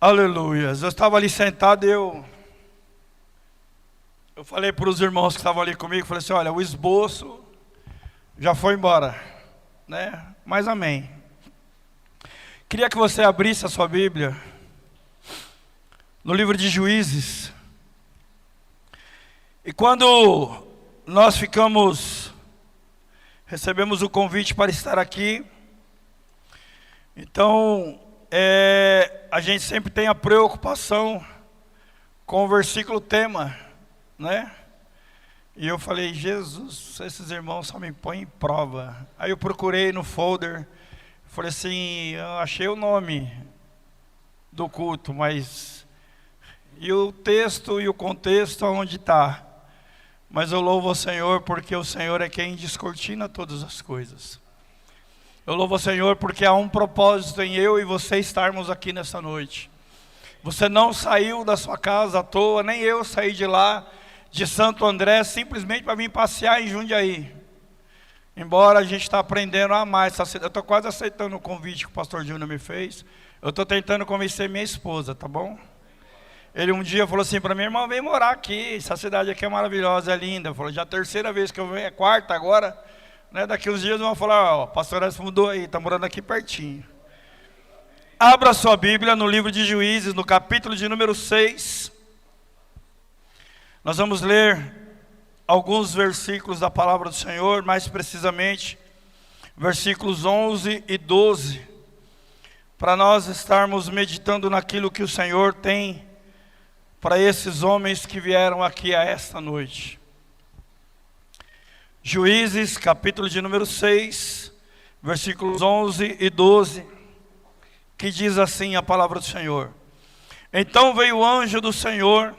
Aleluia. Eu estava ali sentado e eu falei para os irmãos que estavam ali comigo, falei assim, olha, o esboço já foi embora, né? Mas amém. Queria que você abrisse a sua Bíblia no livro de Juízes. E quando nós recebemos o convite para estar aqui, então a gente sempre tem a preocupação com o versículo tema, né? E eu falei, Jesus, esses irmãos só me põem em prova. Aí eu procurei no folder, falei assim, eu achei o nome do culto, mas e o texto e o contexto aonde está? Mas eu louvo ao Senhor porque o Senhor é quem descortina todas as coisas. Eu louvo ao Senhor porque há um propósito em eu e você estarmos aqui nessa noite. Você não saiu da sua casa à toa, nem eu saí de lá, de Santo André, simplesmente para vir passear em Jundiaí. Embora a gente está aprendendo a amar essa cidade. Eu estou quase aceitando o convite que o pastor Júnior me fez. Eu estou tentando convencer minha esposa, tá bom? Ele um dia falou assim para mim, irmão, vem morar aqui, essa cidade aqui é maravilhosa, é linda. Eu falei, já é a terceira vez que eu venho, é quarta agora, né? Daqui uns dias vão falar, ó, pastor Edson mudou aí, está morando aqui pertinho. Abra sua Bíblia no livro de Juízes, no capítulo de número 6. Nós vamos ler alguns versículos da palavra do Senhor, mais precisamente, versículos 11 e 12, para nós estarmos meditando naquilo que o Senhor tem para esses homens que vieram aqui a esta noite. Juízes, capítulo de número 6, versículos 11 e 12, que diz assim a palavra do Senhor. Então veio o anjo do Senhor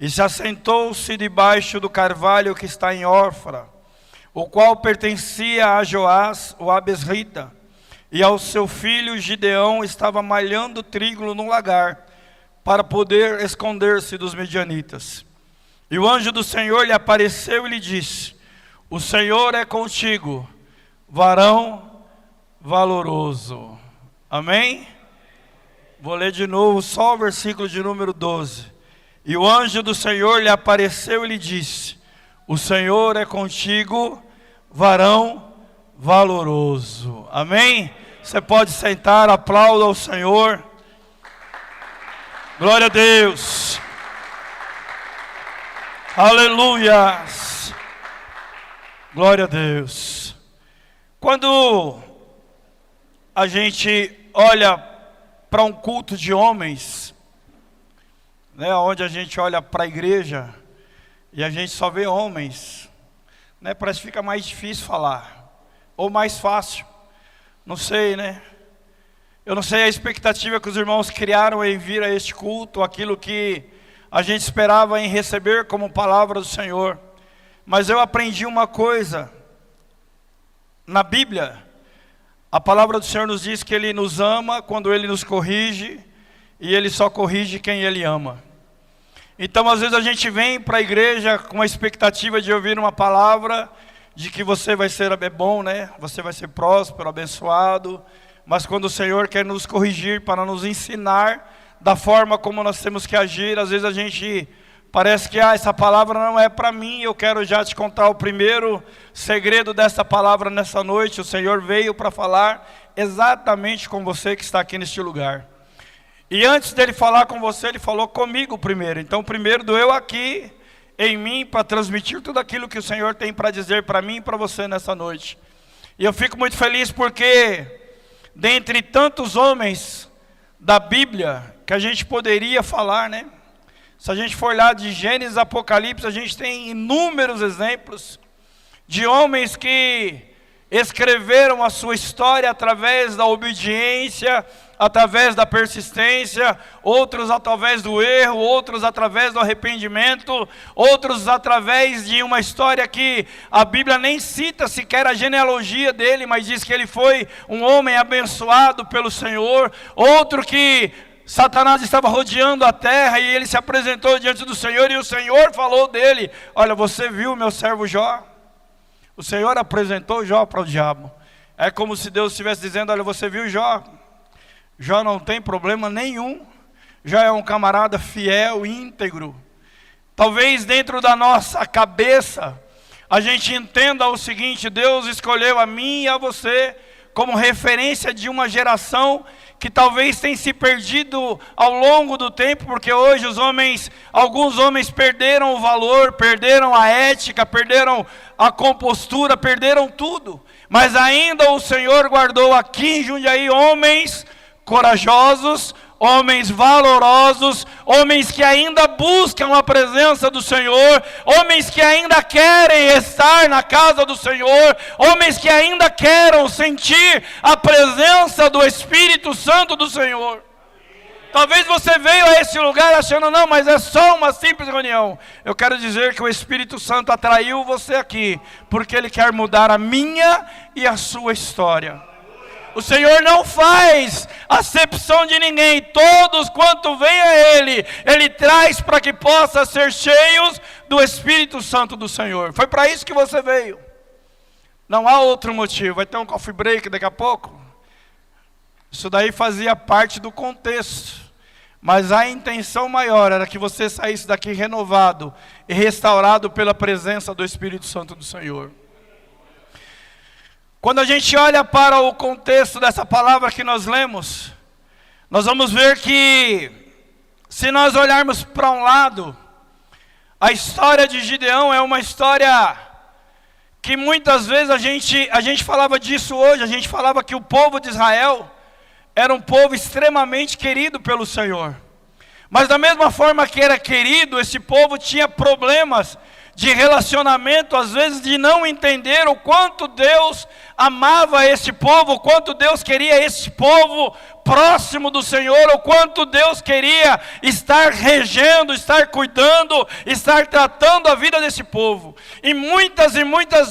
e se assentou-se debaixo do carvalho que está em Órfara, o qual pertencia a Joás, o abesrita, e ao seu filho Gideão estava malhando trigo no lagar, para poder esconder-se dos medianitas. E o anjo do Senhor lhe apareceu e lhe disse, o Senhor é contigo, varão valoroso. Amém? Vou ler de novo só o versículo de número 12. E o anjo do Senhor lhe apareceu e lhe disse, o Senhor é contigo, varão valoroso. Amém? Você pode sentar, aplauda ao Senhor. Glória a Deus. Aleluia. Glória a Deus. Quando a gente olha para um culto de homens, né, onde a gente olha para a igreja e a gente só vê homens, né, parece que fica mais difícil falar, ou mais fácil, não sei, né? Eu não sei a expectativa que os irmãos criaram em vir a este culto, aquilo que a gente esperava em receber como palavra do Senhor. Mas eu aprendi uma coisa, na Bíblia, a palavra do Senhor nos diz que Ele nos ama quando Ele nos corrige, e Ele só corrige quem Ele ama. Então às vezes a gente vem para a igreja com a expectativa de ouvir uma palavra, de que você vai ser bom, né? Você vai ser próspero, abençoado. Mas quando o Senhor quer nos corrigir para nos ensinar da forma como nós temos que agir, às vezes a gente parece que essa palavra não é para mim. Eu quero já te contar o primeiro segredo dessa palavra nessa noite. O Senhor veio para falar exatamente com você que está aqui neste lugar. E antes dele falar com você, ele falou comigo primeiro. Então primeiro doeu aqui em mim para transmitir tudo aquilo que o Senhor tem para dizer para mim e para você nessa noite. E eu fico muito feliz porque dentre tantos homens da Bíblia que a gente poderia falar, né? Se a gente for lá de Gênesis, Apocalipse, a gente tem inúmeros exemplos de homens que escreveram a sua história através da obediência, através da persistência, outros através do erro, outros através do arrependimento, outros através de uma história que a Bíblia nem cita sequer a genealogia dele, mas diz que ele foi um homem abençoado pelo Senhor. Outro que Satanás estava rodeando a terra e ele se apresentou diante do Senhor e o Senhor falou dele, olha, você viu meu servo Jó? O Senhor apresentou Jó para o diabo. É como se Deus estivesse dizendo, olha, você viu Jó? Jó não tem problema nenhum, já é um camarada fiel, íntegro. Talvez dentro da nossa cabeça a gente entenda o seguinte: Deus escolheu a mim e a você como referência de uma geração que talvez tenha se perdido ao longo do tempo, porque hoje alguns homens perderam o valor, perderam a ética, perderam a compostura, perderam tudo. Mas ainda o Senhor guardou aqui em Jundiaí homens corajosos, homens valorosos, homens que ainda buscam a presença do Senhor, homens que ainda querem estar na casa do Senhor, homens que ainda querem sentir a presença do Espírito Santo do Senhor. Talvez você veio a esse lugar achando, não, mas é só uma simples reunião. Eu quero dizer que o Espírito Santo atraiu você aqui, porque Ele quer mudar a minha e a sua história. O Senhor não faz acepção de ninguém. Todos quanto vêm a Ele, Ele traz para que possam ser cheios do Espírito Santo do Senhor. Foi para isso que você veio. Não há outro motivo. Vai ter um coffee break daqui a pouco. Isso daí fazia parte do contexto. Mas a intenção maior era que você saísse daqui renovado e restaurado pela presença do Espírito Santo do Senhor. Quando a gente olha para o contexto dessa palavra que nós lemos, nós vamos ver que, se nós olharmos para um lado, a história de Gideão é uma história que muitas vezes a gente falava disso hoje, a gente falava que o povo de Israel era um povo extremamente querido pelo Senhor. Mas da mesma forma que era querido, esse povo tinha problemas de relacionamento, às vezes de não entender o quanto Deus amava esse povo, o quanto Deus queria esse povo próximo do Senhor, o quanto Deus queria estar regendo, estar cuidando, estar tratando a vida desse povo. E muitas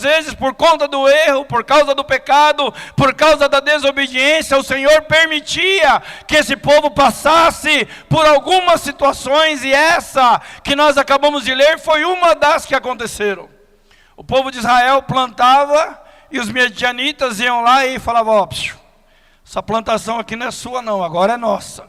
vezes, por conta do erro, por causa do pecado, por causa da desobediência, o Senhor permitia que esse povo passasse por algumas situações, e essa que nós acabamos de ler foi uma das que aconteceram. O povo de Israel plantava e os medianitas iam lá e falavam: ó, essa plantação aqui não é sua não, agora é nossa.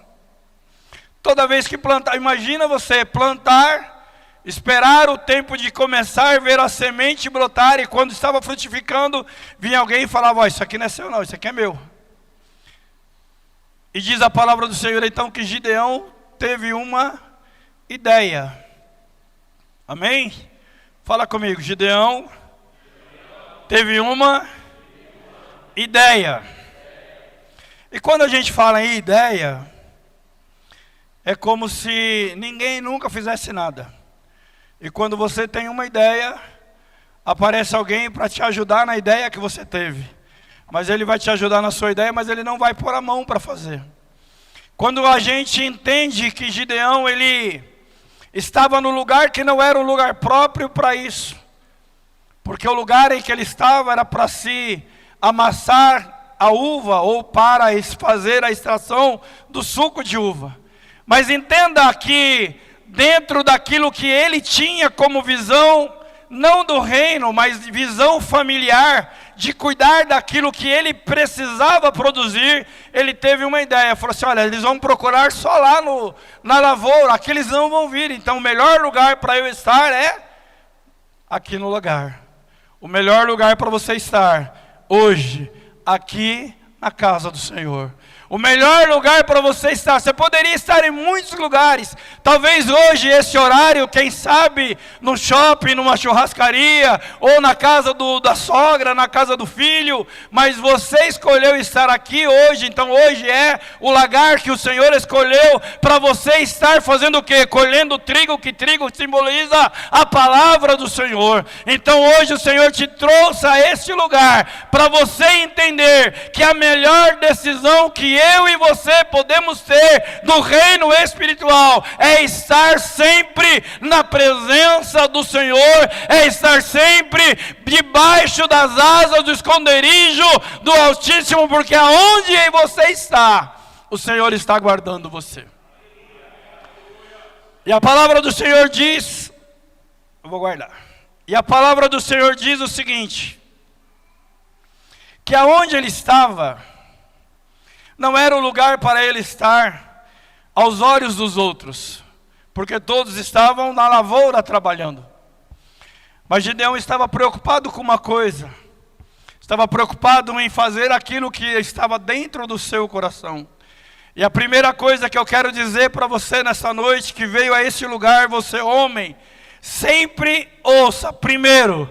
Toda vez que plantar, imagina você plantar, esperar o tempo de começar, ver a semente brotar, e quando estava frutificando, vinha alguém e falava: ó, isso aqui não é seu não, isso aqui é meu. E diz a palavra do Senhor então que Gideão teve uma ideia. Amém? Fala comigo. Gideão teve uma ideia. E quando a gente fala em ideia, é como se ninguém nunca fizesse nada. E quando você tem uma ideia, aparece alguém para te ajudar na ideia que você teve. Mas ele vai te ajudar na sua ideia, mas ele não vai pôr a mão para fazer. Quando a gente entende que Gideão, ele estava no lugar que não era um lugar próprio para isso. Porque o lugar em que ele estava era para se amassar a uva, ou para fazer a extração do suco de uva. Mas entenda que dentro daquilo que ele tinha como visão, não do reino, mas visão familiar, de cuidar daquilo que ele precisava produzir, ele teve uma ideia. Falou assim: olha, eles vão procurar só lá na lavoura, aqui eles não vão vir, então o melhor lugar para eu estar é aqui no lugar. O melhor lugar para você estar hoje, aqui na casa do Senhor. O melhor lugar para você estar. Você poderia estar em muitos lugares. Talvez hoje, esse horário, quem sabe, no shopping, numa churrascaria, ou na casa da sogra, na casa do filho. Mas você escolheu estar aqui hoje. Então hoje é o lugar que o Senhor escolheu para você estar fazendo o quê? Colhendo trigo, que trigo simboliza a palavra do Senhor. Então hoje o Senhor te trouxe a este lugar para você entender que a melhor decisão que eu e você podemos ter no reino espiritual é estar sempre na presença do Senhor, é estar sempre debaixo das asas do esconderijo do Altíssimo, porque aonde você está, o Senhor está guardando você. E a palavra do Senhor diz, eu vou guardar, e a palavra do Senhor diz o seguinte, que aonde ele estava não era o lugar para ele estar aos olhos dos outros, porque todos estavam na lavoura trabalhando. Mas Gideão estava preocupado com uma coisa, estava preocupado em fazer aquilo que estava dentro do seu coração. E a primeira coisa que eu quero dizer para você nessa noite, que veio a esse lugar, você homem, sempre ouça primeiro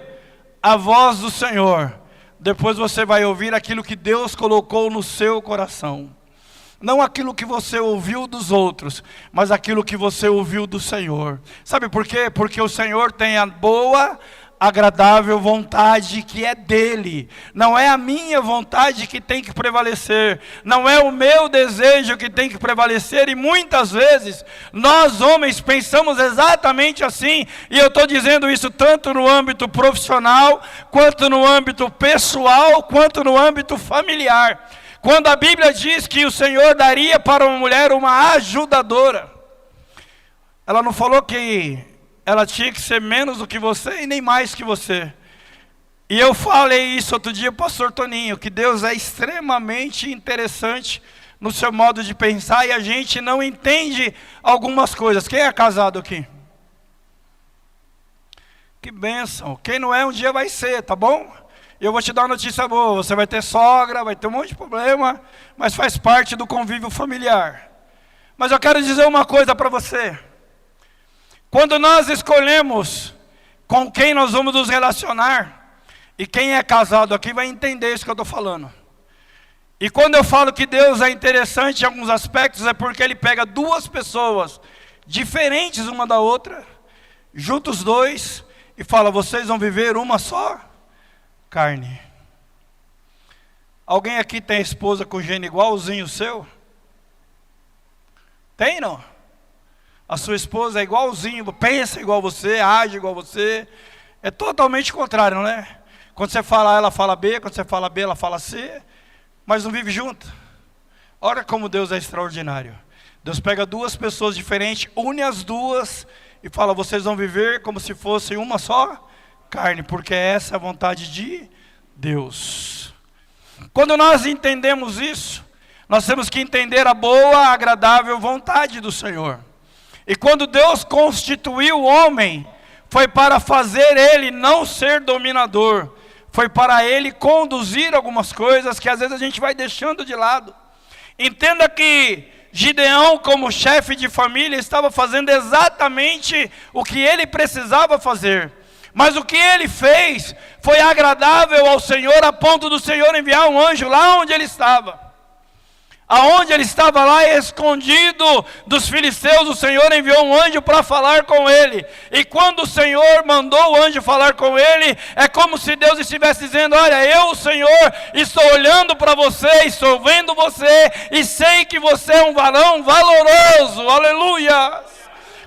a voz do Senhor, depois você vai ouvir aquilo que Deus colocou no seu coração. Não aquilo que você ouviu dos outros, mas aquilo que você ouviu do Senhor. Sabe por quê? Porque o Senhor tem a boa, agradável vontade que é dele. Não é a minha vontade que tem que prevalecer. Não é o meu desejo que tem que prevalecer. E muitas vezes, nós homens pensamos exatamente assim. E eu estou dizendo isso tanto no âmbito profissional, quanto no âmbito pessoal, quanto no âmbito familiar. Quando a Bíblia diz que o Senhor daria para uma mulher uma ajudadora, ela não falou que ela tinha que ser menos do que você e nem mais que você. E eu falei isso outro dia, pastor Toninho, que Deus é extremamente interessante no seu modo de pensar e a gente não entende algumas coisas. Quem é casado aqui? Que bênção. Quem não é, um dia vai ser, tá bom? E eu vou te dar uma notícia boa, você vai ter sogra, vai ter um monte de problema, mas faz parte do convívio familiar. Mas eu quero dizer uma coisa para você. Quando nós escolhemos com quem nós vamos nos relacionar, e quem é casado aqui vai entender isso que eu estou falando. E quando eu falo que Deus é interessante em alguns aspectos, é porque Ele pega duas pessoas diferentes uma da outra, junta os dois e fala, vocês vão viver uma só carne. Alguém aqui tem esposa com gênio igualzinho o seu? Tem, não? A sua esposa é igualzinho, pensa igual você, age igual você. É totalmente contrário, não é? Quando você fala A, ela fala B, quando você fala B, ela fala C, mas não vive junto. Olha como Deus é extraordinário. Deus pega duas pessoas diferentes, une as duas e fala, vocês vão viver como se fossem uma só carne, porque essa é a vontade de Deus. Quando nós entendemos isso, nós temos que entender a boa, agradável vontade do Senhor. E quando Deus constituiu o homem, foi para fazer ele não ser dominador, foi para ele conduzir algumas coisas que às vezes a gente vai deixando de lado. Entenda que Gideão, como chefe de família, estava fazendo exatamente o que ele precisava fazer. Mas o que ele fez foi agradável ao Senhor, a ponto do Senhor enviar um anjo lá onde ele estava. Aonde ele estava lá escondido dos filisteus, o Senhor enviou um anjo para falar com ele. E quando o Senhor mandou o anjo falar com ele, é como se Deus estivesse dizendo, olha, eu, o Senhor, estou olhando para você, estou vendo você, e sei que você é um varão valoroso, aleluia.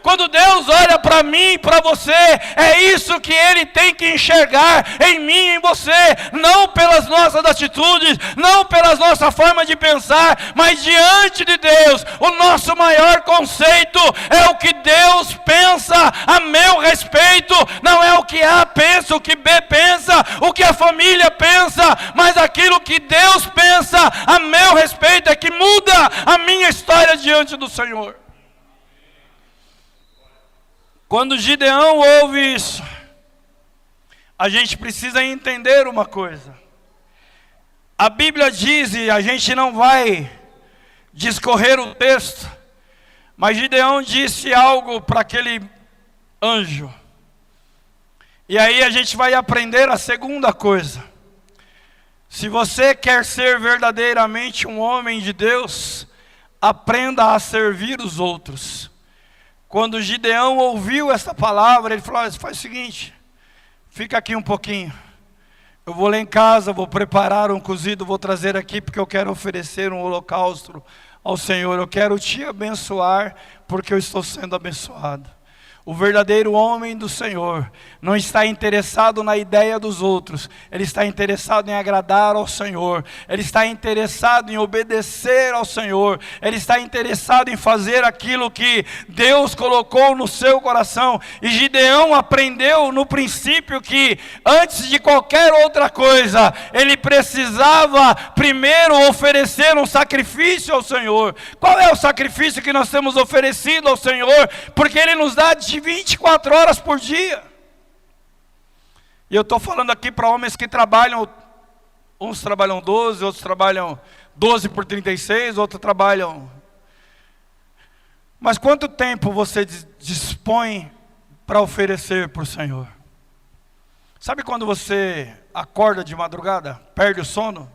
Quando Deus olha para mim e para você, é isso que Ele tem que enxergar em mim e em você, não pelas nossas atitudes, não pelas nossas formas de pensar, mas diante de Deus, o nosso maior conceito é o que Deus pensa a meu respeito, não é o que A pensa, o que B pensa, o que a família pensa, mas aquilo que Deus pensa a meu respeito é que muda a minha história diante do Senhor. Quando Gideão ouve isso, a gente precisa entender uma coisa. A Bíblia diz, e a gente não vai discorrer o texto, mas Gideão disse algo para aquele anjo. E aí a gente vai aprender a segunda coisa. Se você quer ser verdadeiramente um homem de Deus, aprenda a servir os outros. Quando Gideão ouviu essa palavra, ele falou, faz o seguinte, fica aqui um pouquinho. Eu vou lá em casa, vou preparar um cozido, vou trazer aqui porque eu quero oferecer um holocausto ao Senhor. Eu quero te abençoar porque eu estou sendo abençoado. O verdadeiro homem do Senhor não está interessado na ideia dos outros, ele está interessado em agradar ao Senhor, ele está interessado em obedecer ao Senhor, ele está interessado em fazer aquilo que Deus colocou no seu coração. E Gideão aprendeu no princípio que antes de qualquer outra coisa, ele precisava primeiro oferecer um sacrifício ao Senhor. Qual é o sacrifício que nós temos oferecido ao Senhor? Porque Ele nos dá de 24 horas por dia. E eu estou falando aqui para homens que trabalham, uns trabalham 12, outros trabalham 12 por 36, outros trabalham... Mas quanto tempo você dispõe para oferecer para o Senhor? Sabe quando você acorda de madrugada, perde o sono?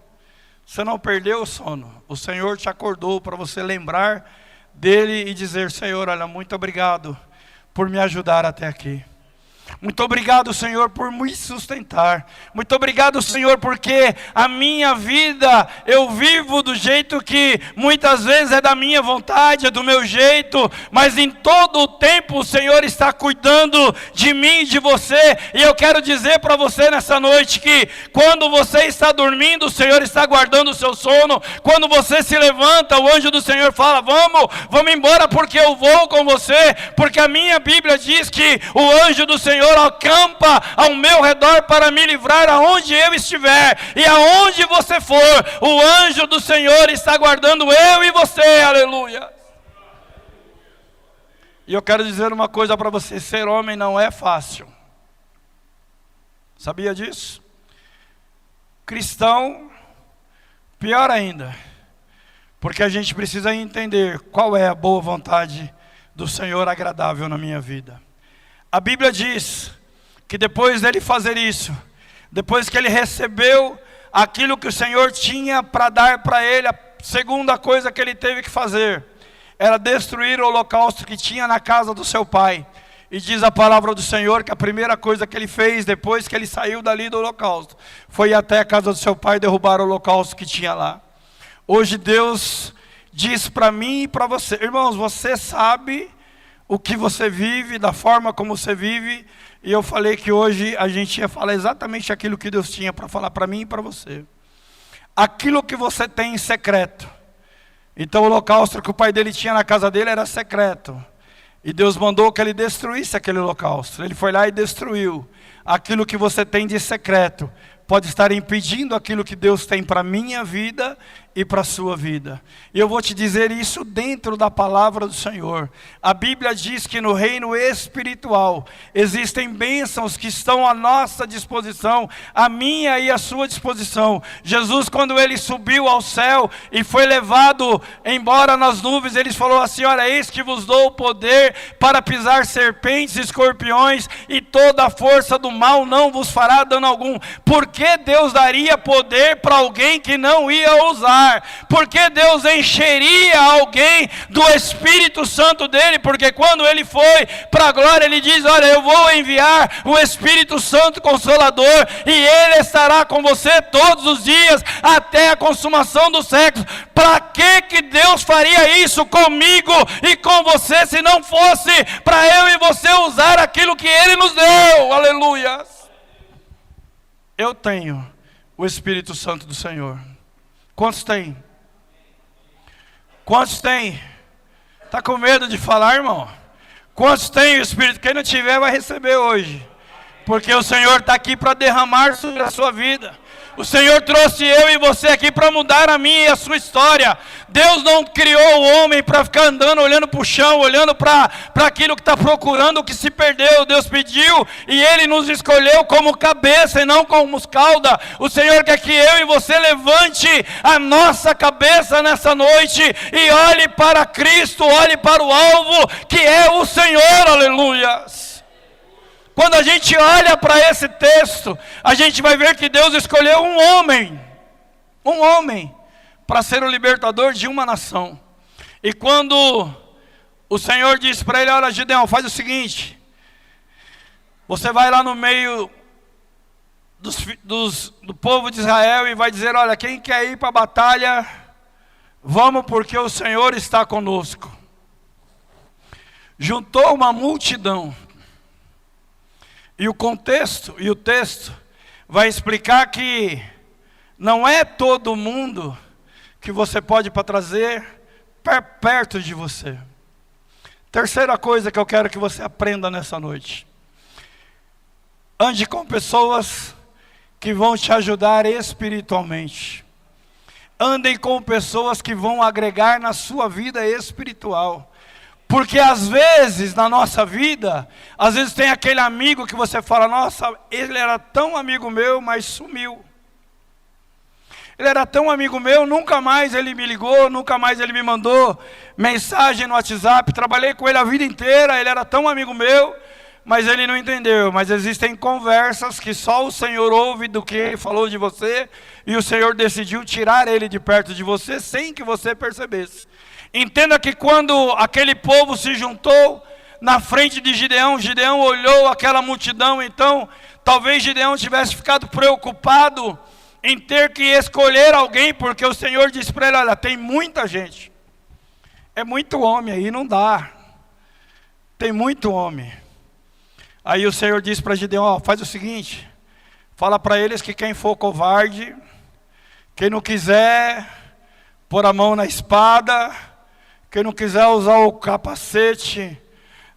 Você não perdeu o sono, o Senhor te acordou para você lembrar dele e dizer: Senhor, olha, muito obrigado por me ajudar até aqui. Muito obrigado, Senhor, por me sustentar. Muito obrigado, Senhor, porque a minha vida eu vivo do jeito que muitas vezes é da minha vontade, é do meu jeito, mas em todo o tempo o Senhor está cuidando de mim e de você. E eu quero dizer para você nessa noite que quando você está dormindo, o Senhor está guardando o seu sono. Quando você se levanta, o anjo do Senhor fala: vamos embora, porque eu vou com você. Porque a minha Bíblia diz que o anjo do Senhor acampa ao meu redor para me livrar aonde eu estiver. E aonde você for, o anjo do Senhor está guardando eu e você, aleluia. E eu quero dizer uma coisa para você: ser homem não é fácil. Sabia disso? Cristão, pior ainda. Porque a gente precisa entender qual é a boa vontade do Senhor agradável na minha vida. A Bíblia diz que depois dele fazer isso, depois que ele recebeu aquilo que o Senhor tinha para dar para ele, a segunda coisa que ele teve que fazer era destruir o holocausto que tinha na casa do seu pai. E diz a palavra do Senhor que a primeira coisa que ele fez depois que ele saiu dali do holocausto foi ir até a casa do seu pai derrubar o holocausto que tinha lá. Hoje Deus diz para mim e para você: irmãos, você sabe o que você vive, da forma como você vive. E eu falei que hoje a gente ia falar exatamente aquilo que Deus tinha para falar para mim e para você. Aquilo que você tem em secreto. Então o holocausto que o pai dele tinha na casa dele era secreto. E Deus mandou que ele destruísse aquele holocausto. Ele foi lá e destruiu. Aquilo que você tem de secreto pode estar impedindo aquilo que Deus tem para a minha vida e para a sua vida. E eu vou te dizer isso dentro da palavra do Senhor. A Bíblia diz que no reino espiritual existem bênçãos que estão à nossa disposição, a minha e a sua disposição. Jesus, quando ele subiu ao céu e foi levado embora nas nuvens, ele falou assim: olha, eis que vos dou o poder para pisar serpentes, escorpiões, e toda a força do mal não vos fará dano algum. Por que Deus daria poder para alguém que não ia usar? Por que Deus encheria alguém do Espírito Santo dele? Porque quando ele foi para a glória, ele diz: olha, eu vou enviar o Espírito Santo Consolador, e ele estará com você todos os dias, até a consumação dos séculos. Para que Deus faria isso comigo e com você, se não fosse para eu e você usar aquilo que ele nos deu? Aleluia. Eu tenho o Espírito Santo do Senhor. Quantos tem? Quantos tem? Está com medo de falar, irmão? Quantos tem o Espírito? Quem não tiver vai receber hoje. Porque o Senhor está aqui para derramar sobre a sua vida. O Senhor trouxe eu e você aqui para mudar a minha e a sua história. Deus não criou o homem para ficar andando, olhando para o chão, olhando para aquilo que está procurando, o que se perdeu. Deus pediu e Ele nos escolheu como cabeça e não como cauda. O Senhor quer que eu e você levante a nossa cabeça nessa noite e olhe para Cristo, olhe para o alvo que é o Senhor, aleluia. Quando a gente olha para esse texto, a gente vai ver que Deus escolheu um homem, para ser o libertador de uma nação. E quando o Senhor disse para ele: olha, Gideão, faz o seguinte, você vai lá no meio do povo de Israel e vai dizer: olha, quem quer ir para a batalha, vamos, porque o Senhor está conosco. Juntou uma multidão. E o contexto e o texto vai explicar que não é todo mundo que você pode trazer perto de você. Terceira coisa que eu quero que você aprenda nessa noite: ande com pessoas que vão te ajudar espiritualmente. Andem com pessoas que vão agregar na sua vida espiritual. Porque às vezes na nossa vida, às vezes tem aquele amigo que você fala: nossa, ele era tão amigo meu, mas sumiu. Ele era tão amigo meu, nunca mais ele me ligou, nunca mais ele me mandou mensagem no WhatsApp. Trabalhei com ele a vida inteira, ele era tão amigo meu, mas ele não entendeu. Mas existem conversas que só o Senhor ouve do que ele falou de você, e o Senhor decidiu tirar ele de perto de você sem que você percebesse. Entenda que quando aquele povo se juntou na frente de Gideão, Gideão olhou aquela multidão. Então talvez Gideão tivesse ficado preocupado em ter que escolher alguém, porque o Senhor disse para ele: olha, tem muita gente, é muito homem aí, não dá, tem muito homem. Aí o Senhor disse para Gideão: ó, faz o seguinte, fala para eles que quem for covarde, quem não quiser pôr a mão na espada, quem não quiser usar o capacete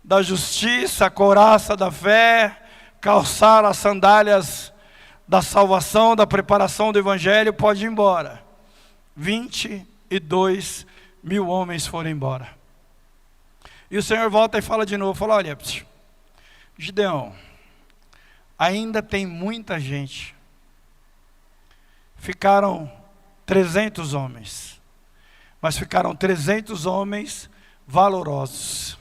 da justiça, a couraça da fé, calçar as sandálias da salvação, da preparação do evangelho, pode ir embora. 22 mil homens foram embora. E o Senhor volta e fala de novo, fala: olha, Gideão, ainda tem muita gente. Ficaram 300 homens, mas ficaram 300 homens valorosos.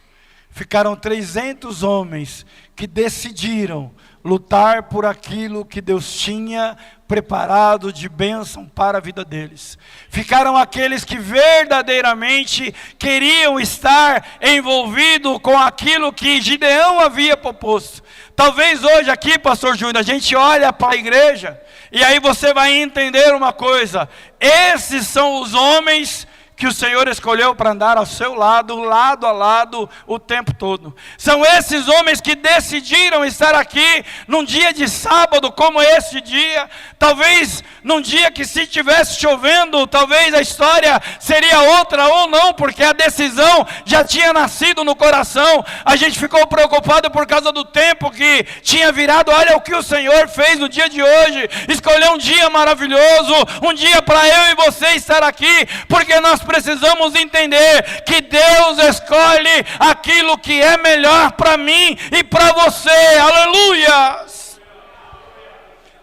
Ficaram 300 homens que decidiram lutar por aquilo que Deus tinha preparado de bênção para a vida deles. Ficaram aqueles que verdadeiramente queriam estar envolvidos com aquilo que Gideão havia proposto. Talvez hoje aqui, pastor Júnior, a gente olha para a igreja e aí você vai entender uma coisa: esses são os homens que o Senhor escolheu para andar ao seu lado a lado, o tempo todo. São esses homens que decidiram estar aqui num dia de sábado como este dia. Talvez num dia que, se estivesse chovendo, talvez a história seria outra ou não, porque a decisão já tinha nascido no coração. A gente ficou preocupado por causa do tempo que tinha virado. Olha o que o Senhor fez no dia de hoje: escolheu um dia maravilhoso, um dia para eu e você estar aqui, porque nós precisamos entender que Deus escolhe aquilo que é melhor para mim e para você. Aleluia!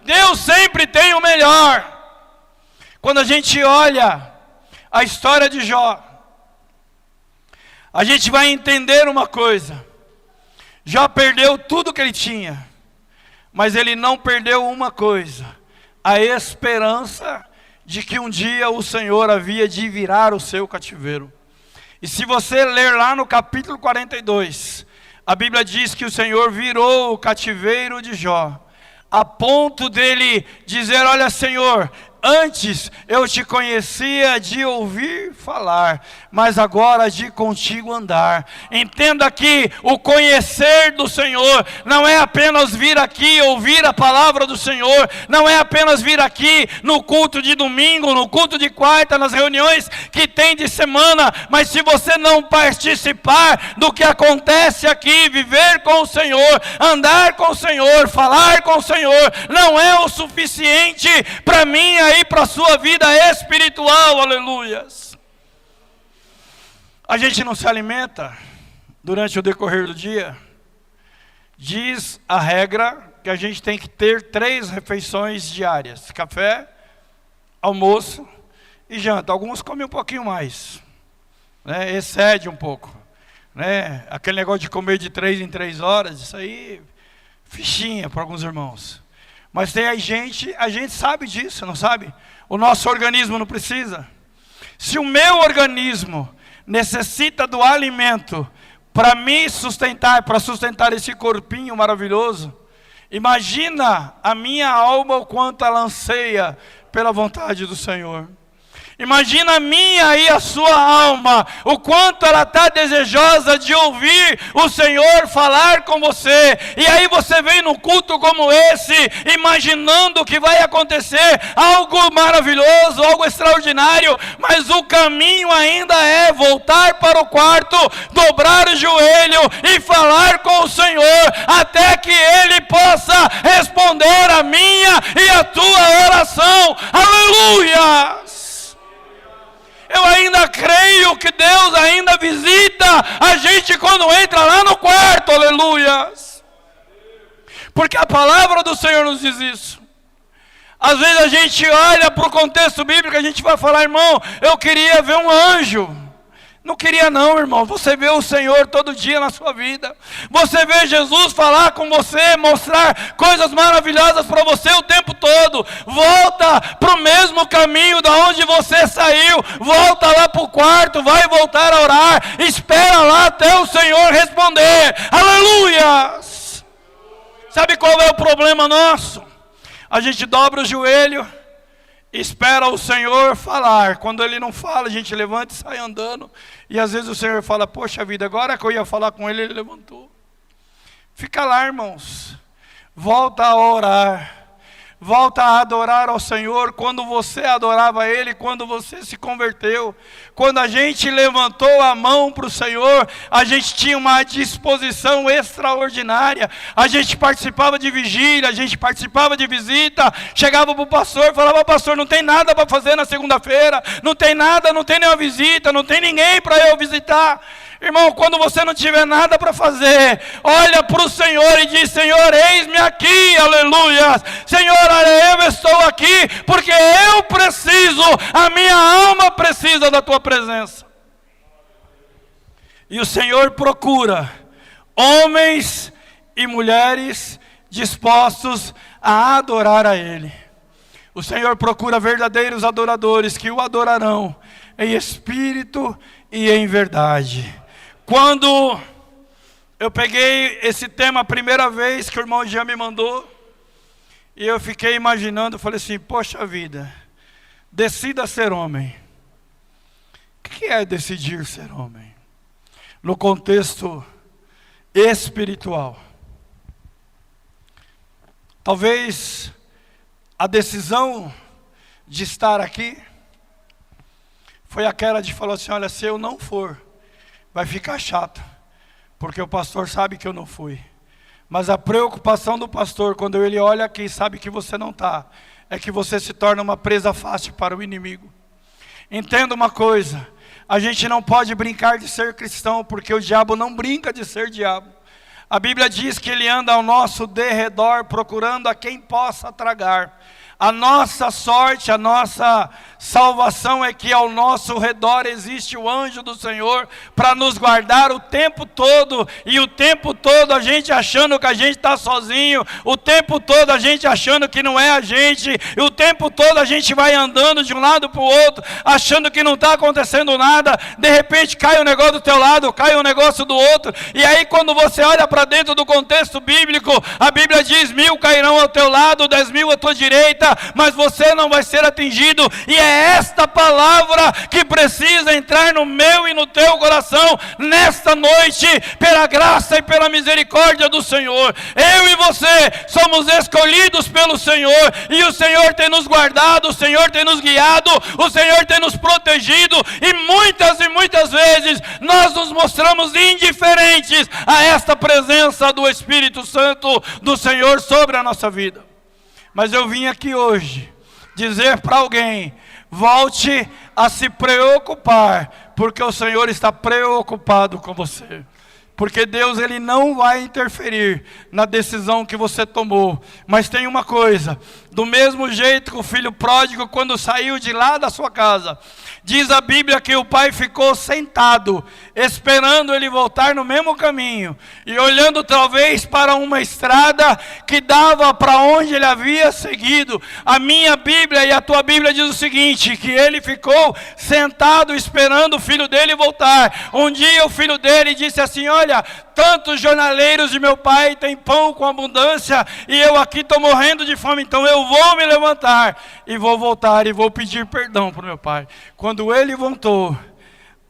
Deus sempre tem o melhor. Quando a gente olha a história de Jó, a gente vai entender uma coisa: Jó perdeu tudo que ele tinha, mas ele não perdeu uma coisa: a esperança de que um dia o Senhor havia de virar o seu cativeiro. E se você ler lá no capítulo 42, a Bíblia diz que o Senhor virou o cativeiro de Jó, a ponto dele dizer: olha, Senhor, antes eu te conhecia de ouvir falar, mas agora de contigo andar. Entenda que o conhecer do Senhor não é apenas vir aqui ouvir a palavra do Senhor, não é apenas vir aqui no culto de domingo, no culto de quarta, nas reuniões que tem de semana, mas se você não participar do que acontece aqui, viver com o Senhor, andar com o Senhor, falar com o Senhor, não é o suficiente para mim aí, para a sua vida espiritual. Aleluias. A gente não se alimenta durante o decorrer do dia. Diz a regra que a gente tem que ter 3 refeições diárias: café, almoço e janta. Alguns comem um pouquinho mais, né? Excede um pouco, né? Aquele negócio de comer de 3 em 3 horas, isso aí, fichinha para alguns irmãos. Mas tem a gente sabe disso, não sabe? O nosso organismo não precisa. Se o meu organismo necessita do alimento para me sustentar, para sustentar esse corpinho maravilhoso, imagina a minha alma o quanto ela anseia pela vontade do Senhor. Imagina a minha e a sua alma, o quanto ela está desejosa de ouvir o Senhor falar com você. E aí você vem num culto como esse, imaginando que vai acontecer algo maravilhoso, algo extraordinário, mas o caminho ainda é voltar para o quarto, dobrar o joelho e falar com o Senhor, até que Ele possa responder a minha e a tua oração. Aleluia! Eu ainda creio que Deus ainda visita a gente quando entra lá no quarto, aleluia. Porque a palavra do Senhor nos diz isso. Às vezes a gente olha para o contexto bíblico, a gente vai falar, irmão, eu queria ver um anjo. Não queria não, irmão. Você vê o Senhor todo dia na sua vida. Você vê Jesus falar com você, mostrar coisas maravilhosas para você o tempo todo. Volta para o mesmo caminho da onde você saiu. Volta lá para o quarto, vai voltar a orar. Espera lá até o Senhor responder. Aleluia! Sabe qual é o problema nosso? A gente dobra o joelho, espera o Senhor falar. Quando Ele não fala, a gente levanta e sai andando. E às vezes o Senhor fala, poxa vida, agora que eu ia falar com Ele, Ele levantou. Fica lá, irmãos. Volta a orar. Volta a adorar ao Senhor quando você adorava Ele, quando você se converteu. Quando a gente levantou a mão para o Senhor, a gente tinha uma disposição extraordinária. A gente participava de vigília, a gente participava de visita. Chegava para o pastor e falava, pastor, não tem nada para fazer na segunda-feira. Não tem nada, não tem nenhuma visita, não tem ninguém para eu visitar. Irmão, quando você não tiver nada para fazer, olha para o Senhor e diz, Senhor, eis-me aqui, aleluia. Senhor, eu estou aqui porque eu preciso, a minha alma precisa da tua presença. E o Senhor procura homens e mulheres dispostos a adorar a Ele. O Senhor procura verdadeiros adoradores que o adorarão em espírito e em verdade. Quando eu peguei esse tema a primeira vez que o irmão Jean me mandou, e eu fiquei imaginando, eu falei assim, poxa vida, decida ser homem. O que é decidir ser homem? No contexto espiritual. Talvez a decisão de estar aqui foi aquela de falar assim, olha, se eu não for, vai ficar chato, porque o pastor sabe que eu não fui. Mas a preocupação do pastor, quando ele olha aqui e sabe que você não está, é que você se torna uma presa fácil para o inimigo. Entenda uma coisa, a gente não pode brincar de ser cristão, porque o diabo não brinca de ser diabo. A Bíblia diz que ele anda ao nosso derredor, procurando a quem possa tragar. A nossa sorte, a nossa salvação é que ao nosso redor existe o anjo do Senhor para nos guardar o tempo todo. E o tempo todo a gente achando que a gente está sozinho. O tempo todo a gente achando que não é a gente. E o tempo todo a gente vai andando de um lado para o outro, achando que não está acontecendo nada. De repente cai um negócio do teu lado, cai um negócio do outro. E aí quando você olha para dentro do contexto bíblico, a Bíblia diz, 1000 cairão ao teu lado, 10.000 à tua direita, mas você não vai ser atingido. E é esta palavra que precisa entrar no meu e no teu coração nesta noite, pela graça e pela misericórdia do Senhor. Eu e você somos escolhidos pelo Senhor, e o Senhor tem nos guardado, o Senhor tem nos guiado, o Senhor tem nos protegido, e muitas vezes nós nos mostramos indiferentes a esta presença do Espírito Santo do Senhor sobre a nossa vida. Mas eu vim aqui hoje dizer para alguém, volte a se preocupar, porque o Senhor está preocupado com você. Porque Deus, Ele não vai interferir na decisão que você tomou. Mas tem uma coisa, do mesmo jeito que o filho pródigo, quando saiu de lá da sua casa, diz a Bíblia que o pai ficou sentado, esperando ele voltar no mesmo caminho, e olhando talvez para uma estrada que dava para onde ele havia seguido. A minha Bíblia e a tua Bíblia diz o seguinte, que ele ficou sentado esperando o filho dele voltar. Um dia o filho dele disse assim, olha, tantos jornaleiros de meu pai têm pão com abundância, e eu aqui estou morrendo de fome, então eu eu vou me levantar e vou voltar e vou pedir perdão para o meu pai. Quando ele voltou,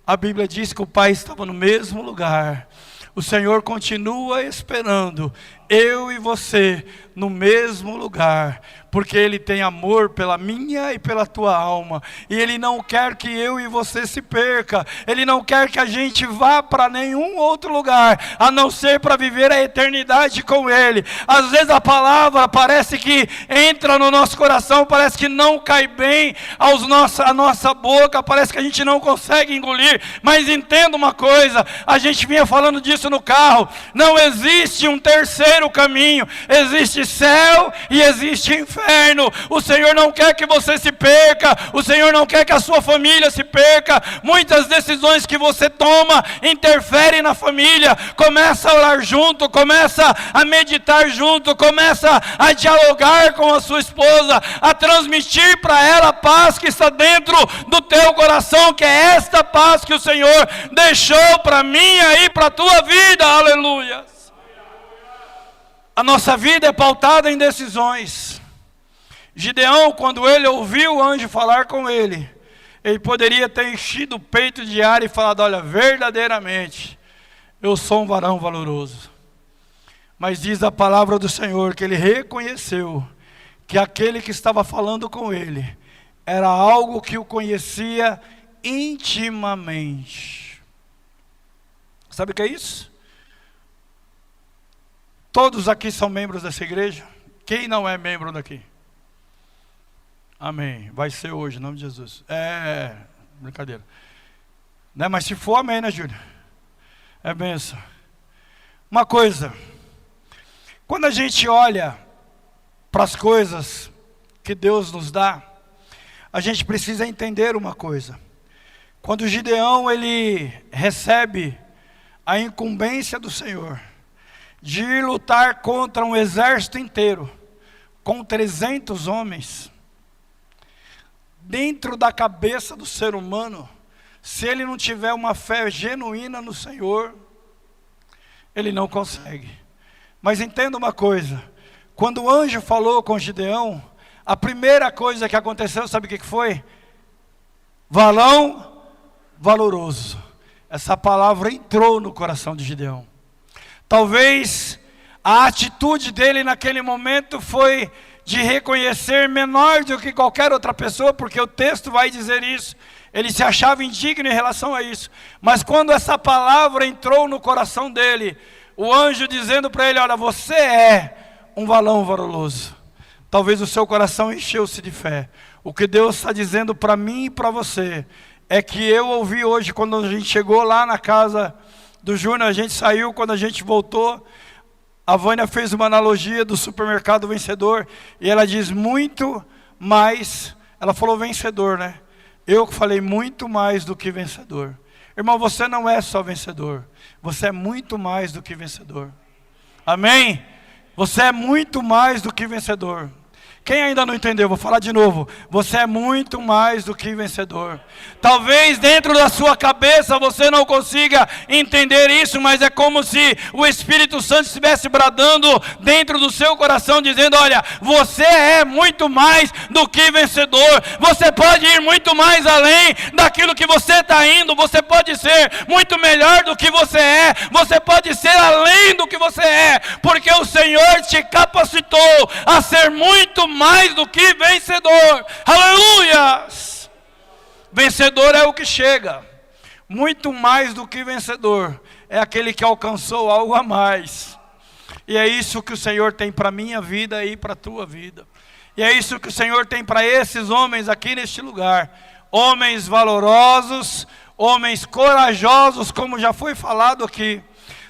a Bíblia diz que o pai estava no mesmo lugar. O Senhor continua esperando eu e você no mesmo lugar, porque Ele tem amor pela minha e pela tua alma, e Ele não quer que eu e você se perca, Ele não quer que a gente vá para nenhum outro lugar, a não ser para viver a eternidade com Ele. Às vezes a palavra parece que entra no nosso coração, parece que não cai bem à nossa boca, parece que a gente não consegue engolir, mas entenda uma coisa, a gente vinha falando disso no carro, não existe um terceiro caminho, existe céu e existe inferno. O Senhor não quer que você se perca, o Senhor não quer que a sua família se perca. Muitas decisões que você toma interferem na família. Começa a orar junto, começa a meditar junto, começa a dialogar com a sua esposa, a transmitir para ela a paz que está dentro do teu coração, que é esta paz que o Senhor deixou para mim e para a tua vida. Aleluia. A nossa vida é pautada em decisões. Gideão, quando ele ouviu o anjo falar com ele, ele poderia ter enchido o peito de ar e falado: olha, verdadeiramente, eu sou um varão valoroso. Mas diz a palavra do Senhor que ele reconheceu que aquele que estava falando com ele era algo que o conhecia intimamente. Sabe o que é isso? Todos aqui são membros dessa igreja? Quem não é membro daqui? Amém. Vai ser hoje, em nome de Jesus. Brincadeira. Né? Mas se for, amém, né, Júlia? É benção. Uma coisa. Quando a gente olha para as coisas que Deus nos dá, a gente precisa entender uma coisa. Quando Gideão, ele recebe a incumbência do Senhor de ir lutar contra um exército inteiro, com 300 homens, dentro da cabeça do ser humano, se ele não tiver uma fé genuína no Senhor, ele não consegue. Mas entenda uma coisa, quando o anjo falou com Gideão, a primeira coisa que aconteceu, sabe o que foi? Varão valoroso. Essa palavra entrou no coração de Gideão. Talvez a atitude dele naquele momento foi de reconhecer menor do que qualquer outra pessoa, porque o texto vai dizer isso. Ele se achava indigno em relação a isso. Mas quando essa palavra entrou no coração dele, o anjo dizendo para ele: olha, você é um varão valoroso. Talvez o seu coração encheu-se de fé. O que Deus está dizendo para mim e para você é que eu ouvi hoje, quando a gente chegou lá na casa do Júnior, a gente saiu, quando a gente voltou, a Vânia fez uma analogia do supermercado vencedor, e ela diz muito mais, ela falou vencedor, né? Eu falei muito mais do que vencedor. Irmão, você não é só vencedor, você é muito mais do que vencedor. Amém? Você é muito mais do que vencedor. Quem ainda não entendeu, vou falar de novo. Você é muito mais do que vencedor. Talvez dentro da sua cabeça você não consiga entender isso, mas é como se o Espírito Santo estivesse bradando dentro do seu coração, dizendo: olha, você é muito mais do que vencedor. Você pode ir muito mais além daquilo que você está indo. Você pode ser muito melhor do que você é. Você pode ser além do que você é, porque o Senhor te capacitou a ser muito mais do que vencedor. Aleluia! Vencedor é o que chega. Muito mais do que vencedor é aquele que alcançou algo a mais. E é isso que o Senhor tem para a minha vida e para a tua vida. E é isso que o Senhor tem para esses homens aqui neste lugar. Homens valorosos, homens corajosos, como já foi falado aqui.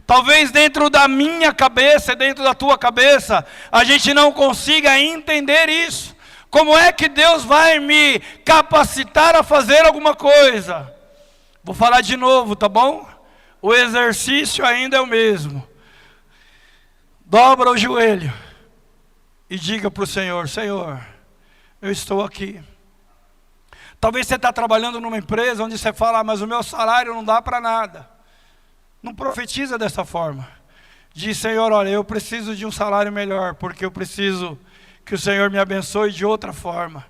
Talvez dentro da minha cabeça, dentro da tua cabeça, a gente não consiga entender isso. Como é que Deus vai me capacitar a fazer alguma coisa? Vou falar de novo, tá bom? O exercício ainda é o mesmo. Dobra o joelho e diga para o Senhor: Senhor, eu estou aqui. Talvez você está trabalhando numa empresa onde você fala: mas o meu salário não dá para nada. Não profetiza dessa forma. Diz: Senhor, olha, eu preciso de um salário melhor, porque eu preciso que o Senhor me abençoe de outra forma.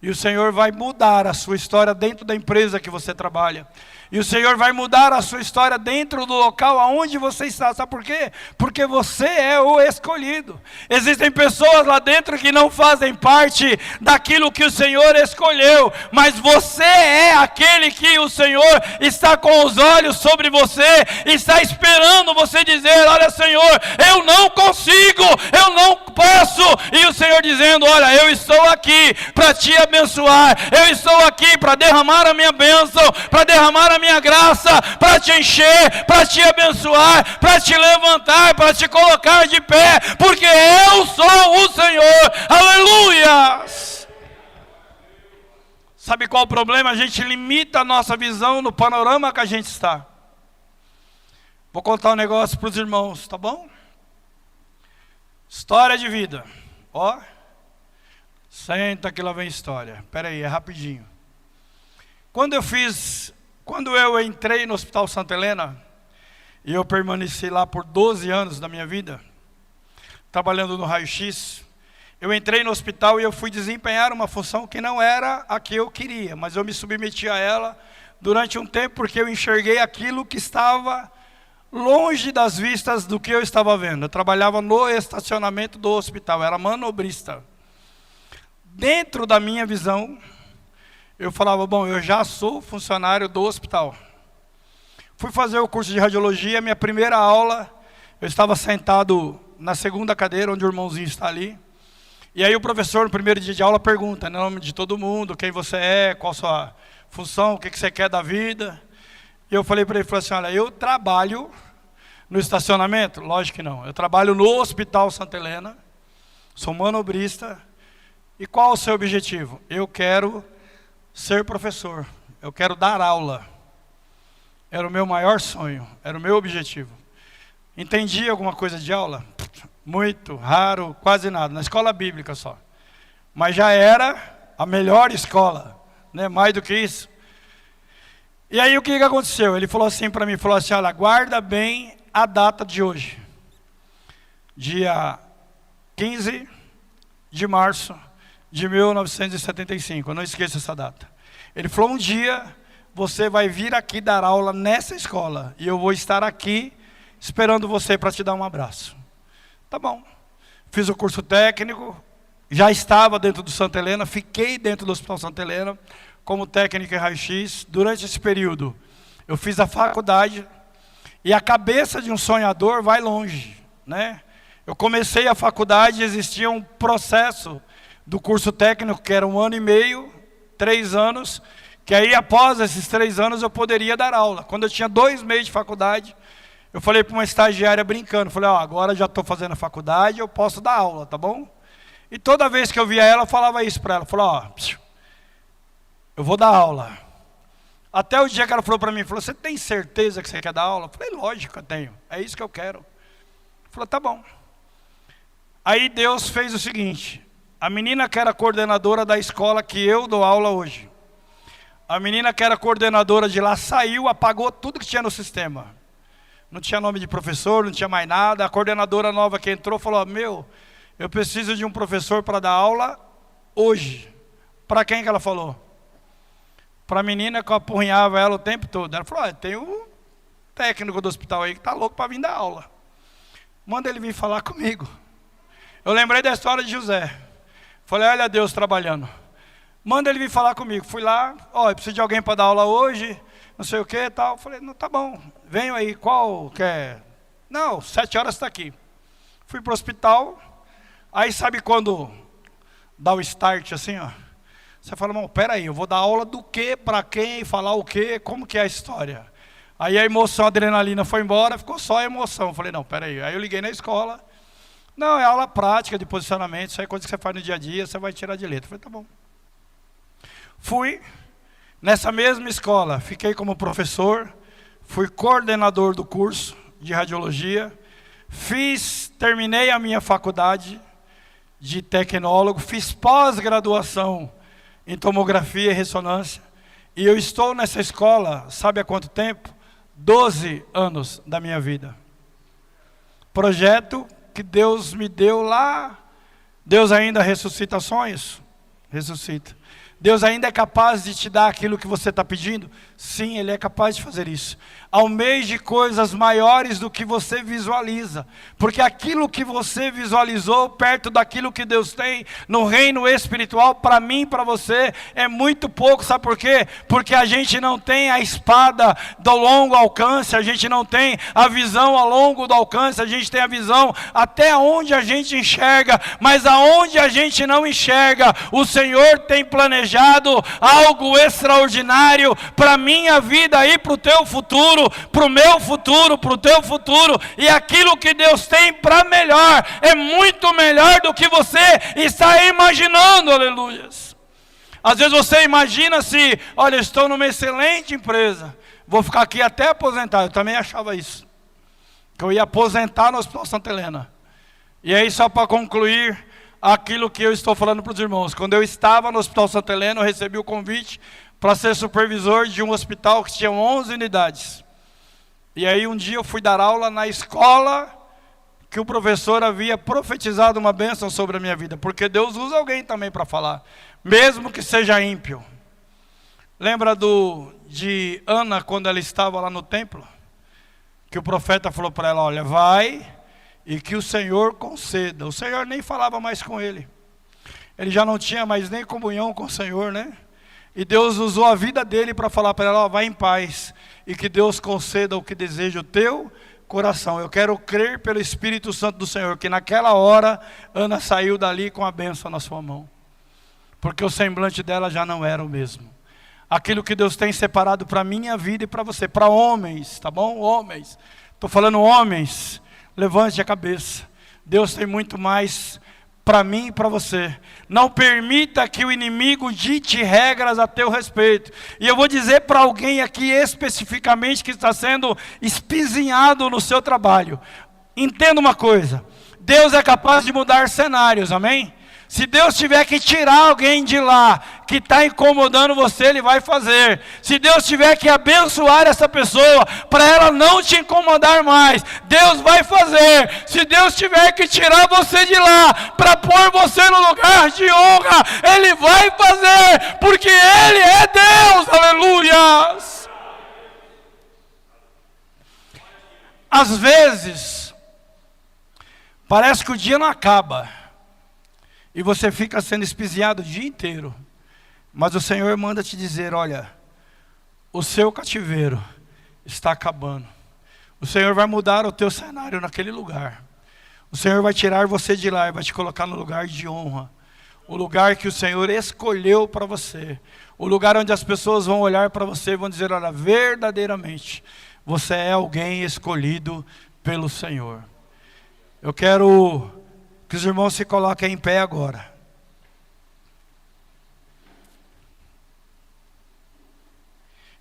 E o Senhor vai mudar a sua história dentro da empresa que você trabalha. E o Senhor vai mudar a sua história dentro do local aonde você está. Sabe por quê? Porque você é o escolhido. Existem pessoas lá dentro que não fazem parte daquilo que o Senhor escolheu. Mas você é aquele que o Senhor está com os olhos sobre você. Está esperando você dizer: olha, Senhor, eu não consigo, eu não posso. E o Senhor dizendo: olha, eu estou aqui para te abençoar. Eu estou aqui para derramar a minha bênção, para derramar a minha graça, para te encher, para te abençoar, para te levantar, para te colocar de pé, porque eu sou o Senhor. Aleluia! Sabe qual o problema? A gente limita a nossa visão no panorama que a gente está. Vou contar um negócio para os irmãos, tá bom? História de vida. Ó, senta que lá vem história. Espera aí, é rapidinho. Quando eu entrei no Hospital Santa Helena, e eu permaneci lá por 12 anos da minha vida, trabalhando no raio-x, eu entrei no hospital e eu fui desempenhar uma função que não era a que eu queria, mas eu me submeti a ela durante um tempo, porque eu enxerguei aquilo que estava longe das vistas do que eu estava vendo. Eu trabalhava no estacionamento do hospital, era manobrista. Dentro da minha visão, eu falava: bom, eu já sou funcionário do hospital. Fui fazer o curso de radiologia, minha primeira aula, eu estava sentado na segunda cadeira, onde o irmãozinho está ali. E aí o professor, no primeiro dia de aula, pergunta, em nome de todo mundo, quem você é, qual a sua função, o que você quer da vida. E eu falei para ele, assim: olha, eu trabalho no estacionamento? Lógico que não. Eu trabalho no Hospital Santa Helena, sou manobrista. E qual o seu objetivo? Eu quero ser professor, eu quero dar aula. Era o meu maior sonho, era o meu objetivo. Entendi alguma coisa de aula? Muito, raro, quase nada, na escola bíblica só. Mas já era a melhor escola, né? Mais do que isso. E aí o que aconteceu? Ele falou assim para mim, falou assim: olha, guarda bem a data de hoje. Dia 15 de março de 1975, eu não esqueço essa data. Ele falou: um dia você vai vir aqui dar aula nessa escola, e eu vou estar aqui esperando você para te dar um abraço. Tá bom. Fiz o curso técnico, já estava dentro do Santa Helena, fiquei dentro do Hospital Santa Helena, como técnico em raio-x. Durante esse período, eu fiz a faculdade, e a cabeça de um sonhador vai longe, né? Eu comecei a faculdade, existia um processo do curso técnico, que era 1 ano e meio, 3 anos, que aí após esses 3 anos eu poderia dar aula. Quando eu tinha 2 meses de faculdade, eu falei para uma estagiária brincando, falei: ó, agora já estou fazendo a faculdade, eu posso dar aula, tá bom? E toda vez que eu via ela, eu falava isso para ela, falei: ó, eu vou dar aula. Até o dia que ela falou para mim, falou: você tem certeza que você quer dar aula? Eu falei: lógico que eu tenho, é isso que eu quero. Ela falou: tá bom. Aí Deus fez o seguinte: a menina que era coordenadora da escola que eu dou aula hoje, a menina que era coordenadora de lá saiu, apagou tudo que tinha no sistema. Não tinha nome de professor, não tinha mais nada. A coordenadora nova que entrou falou: meu, eu preciso de um professor para dar aula hoje. Para quem que ela falou? Para a menina que eu apurrinhava ela o tempo todo. Ela falou: tem um técnico do hospital aí que está louco para vir dar aula. Manda ele vir falar comigo. Eu lembrei da história de José. Falei: olha Deus trabalhando. Manda ele vir falar comigo. Fui lá: ó, eu preciso de alguém para dar aula hoje, não sei o que e tal. Falei: não, tá bom, venho aí, qual que é? Não, 7 horas está aqui. Fui para o hospital. Aí sabe quando dá o start assim, ó? Você fala: não, peraí, eu vou dar aula do que, para quem, falar o que, como que é a história? Aí a emoção, a adrenalina foi embora, ficou só a emoção. Falei: não, peraí. Aí eu liguei na escola. Não, é aula prática de posicionamento, isso aí é coisa que você faz no dia a dia, você vai tirar de letra. Falei: tá bom. Fui nessa mesma escola, fiquei como professor, fui coordenador do curso de radiologia, terminei a minha faculdade de tecnólogo, fiz pós-graduação em tomografia e ressonância, e eu estou nessa escola, sabe há quanto tempo? 12 anos da minha vida. Projeto que Deus me deu lá Deus ainda ressuscita sonhos? Ressuscita. Deus ainda é capaz de te dar aquilo que você está pedindo? Sim, Ele é capaz de fazer isso. Almeje coisas maiores do que você visualiza. Porque aquilo que você visualizou perto daquilo que Deus tem no reino espiritual, para mim e para você, é muito pouco. Sabe por quê? Porque a gente não tem a espada do longo alcance, a gente não tem a visão ao longo do alcance, a gente tem a visão até onde a gente enxerga, mas aonde a gente não enxerga, o Senhor tem planejado algo extraordinário para a minha vida e para o teu futuro, para o meu futuro, para o teu futuro. E aquilo que Deus tem para melhor é muito melhor do que você está imaginando. Aleluias. Às vezes você imagina se, olha, estou numa excelente empresa, vou ficar aqui até aposentar. Eu também achava isso, que eu ia aposentar no Hospital Santa Helena. E aí, só para concluir aquilo que eu estou falando para os irmãos, quando eu estava no Hospital Santa Helena, eu recebi o convite para ser supervisor de um hospital que tinha 11 unidades. E aí um dia eu fui dar aula na escola que o professor havia profetizado uma bênção sobre a minha vida, porque Deus usa alguém também para falar, mesmo que seja ímpio. Lembra de Ana, quando ela estava lá no templo? Que o profeta falou para ela, olha, vai e que o Senhor conceda. O Senhor nem falava mais com ele. Ele já não tinha mais nem comunhão com o Senhor, né? E Deus usou a vida dele para falar para ela, ó, vai em paz. E que Deus conceda o que deseja o teu coração. Eu quero crer pelo Espírito Santo do Senhor, que naquela hora, Ana saiu dali com a bênção na sua mão. Porque o semblante dela já não era o mesmo. Aquilo que Deus tem separado para a minha vida e para você. Para homens, tá bom? Homens. Estou falando homens. Levante a cabeça. Deus tem muito mais para mim e para você. Não permita que o inimigo dite regras a teu respeito. E eu vou dizer para alguém aqui especificamente que está sendo espizinhado no seu trabalho. Entenda uma coisa. Deus é capaz de mudar cenários, amém? Se Deus tiver que tirar alguém de lá que está incomodando você, Ele vai fazer. Se Deus tiver que abençoar essa pessoa para ela não te incomodar mais, Deus vai fazer. Se Deus tiver que tirar você de lá para pôr você no lugar de honra, Ele vai fazer, porque Ele é Deus. Aleluias. Às vezes parece que o dia não acaba e você fica sendo espiziado o dia inteiro. Mas o Senhor manda te dizer, olha, o seu cativeiro está acabando. O Senhor vai mudar o teu cenário naquele lugar. O Senhor vai tirar você de lá e vai te colocar no lugar de honra. O lugar que o Senhor escolheu para você. O lugar onde as pessoas vão olhar para você e vão dizer, olha, verdadeiramente, você é alguém escolhido pelo Senhor. Eu quero que os irmãos se coloquem em pé agora.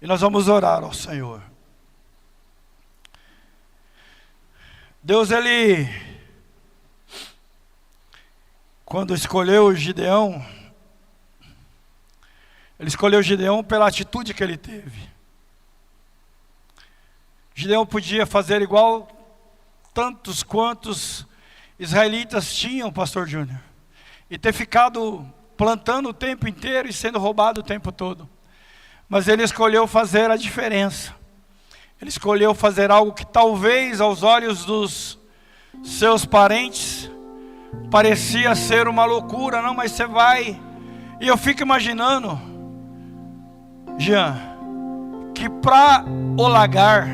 E nós vamos orar ao Senhor. Deus, Ele, quando escolheu Gideão, Ele escolheu Gideão pela atitude que ele teve. Gideão podia fazer igual tantos quantos israelitas tinham, pastor Júnior, e ter ficado plantando o tempo inteiro e sendo roubado o tempo todo. Mas ele escolheu fazer a diferença. Ele escolheu fazer algo que talvez aos olhos dos seus parentes parecia ser uma loucura. Não, mas você vai. E eu fico imaginando, Jean, que para o lagar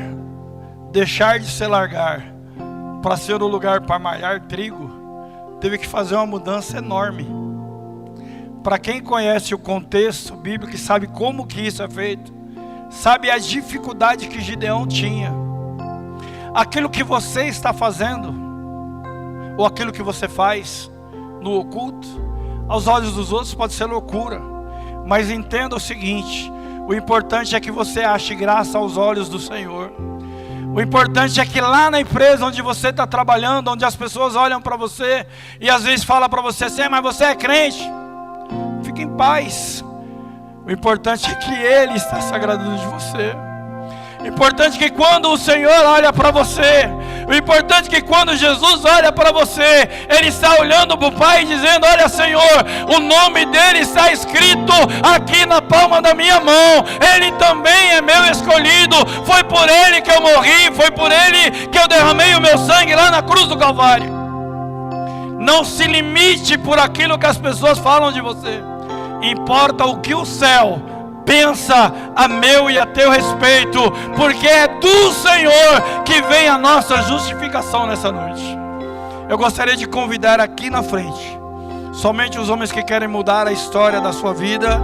deixar de ser largar para ser o lugar para malhar trigo, teve que fazer uma mudança enorme. Para quem conhece o contexto bíblico e sabe como que isso é feito, sabe a dificuldade que Gideão tinha. Aquilo que você está fazendo, ou aquilo que você faz no oculto, aos olhos dos outros pode ser loucura. Mas entenda o seguinte, o importante é que você ache graça aos olhos do Senhor. O importante é que lá na empresa onde você está trabalhando, onde as pessoas olham para você e às vezes falam para você assim, mas você é crente. Fique em paz. O importante é que Ele está se agradando de você. O importante é que quando o Senhor olha para você, O importante é que quando Jesus olha para você, Ele está olhando para o Pai e dizendo: olha, Senhor, o nome dele está escrito aqui na palma da minha mão. Ele também é meu escolhido. Foi por ele que eu morri, foi por ele que eu derramei o meu sangue lá na cruz do Calvário. Não se limite por aquilo que as pessoas falam de você. Importa o que o céu pensa a meu e a teu respeito, porque é do Senhor que vem a nossa justificação nessa noite. Eu gostaria de convidar aqui na frente somente os homens que querem mudar a história da sua vida